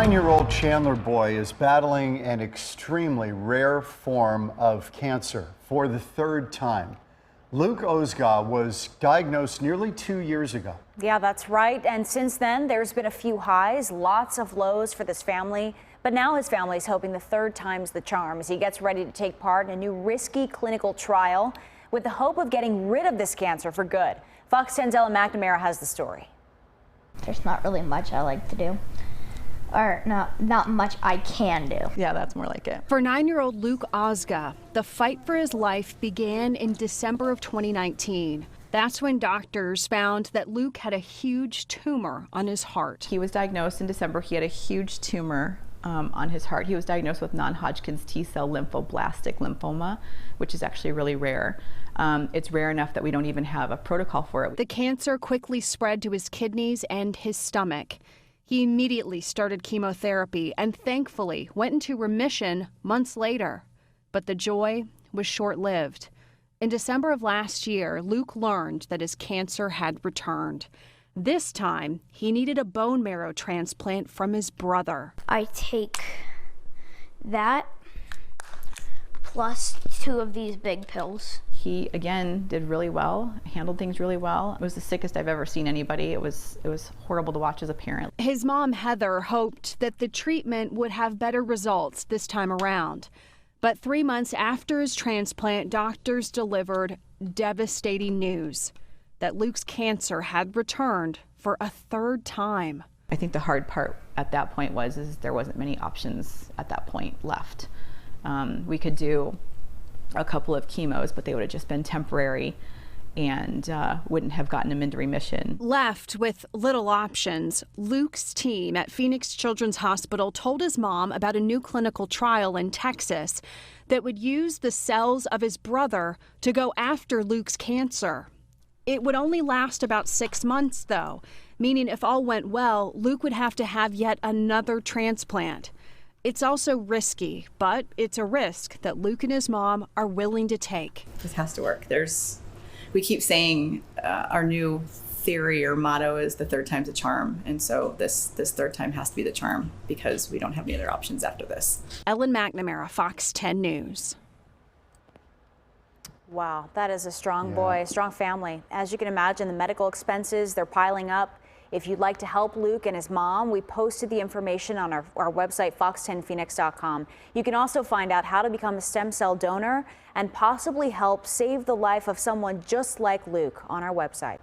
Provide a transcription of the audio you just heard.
9-year-old Chandler boy is battling an extremely rare form of cancer for the third time. Luke Ozga was diagnosed nearly 2 years ago. Yeah, that's right. And since then, there's been a few highs, lots of lows for this family. But now his family is hoping the third time's the charm as he gets ready to take part in a new risky clinical trial with the hope of getting rid of this cancer for good. Fox 10's Ellen McNamara has the story. There's not really much I like to do. Or not much I can do. Yeah, that's more like it. For 9-year-old Luke Ozga, the fight for his life began in December of 2019. That's when doctors found that Luke had a huge tumor on his heart. He was diagnosed in December. He had a huge tumor on his heart. He was diagnosed with non-Hodgkin's T-cell lymphoblastic lymphoma, which is actually really rare. It's rare enough that we don't even have a protocol for it. The cancer quickly spread to his kidneys and his stomach. He immediately started chemotherapy and thankfully went into remission months later. But the joy was short-lived. In December of last year, Luke learned that his cancer had returned. This time, he needed a bone marrow transplant from his brother. I take that plus 2 of these big pills. He, again, did really well, handled things really well. It was the sickest I've ever seen anybody. It was horrible to watch as a parent. His mom, Heather, hoped that the treatment would have better results this time around. But 3 months after his transplant, doctors delivered devastating news that Luke's cancer had returned for a third time. I think the hard part at that point was there wasn't many options at that point left. We could do a couple of chemos, but they would have just been temporary and wouldn't have gotten him into remission. Left with little options, Luke's team at Phoenix Children's Hospital told his mom about a new clinical trial in Texas that would use the cells of his brother to go after Luke's cancer. It would only last about 6 months, though, meaning if all went well, Luke would have to have yet another transplant. It's also risky, but it's a risk that Luke and his mom are willing to take. This has to work. We keep saying our new theory or motto is the third time's a charm. And so this third time has to be the charm because we don't have any other options after this. Ellen McNamara, Fox 10 News. Wow, that is a strong boy, a strong family. As you can imagine, the medical expenses, they're piling up. If you'd like to help Luke and his mom, we posted the information on our website, fox10phoenix.com. You can also find out how to become a stem cell donor and possibly help save the life of someone just like Luke on our website.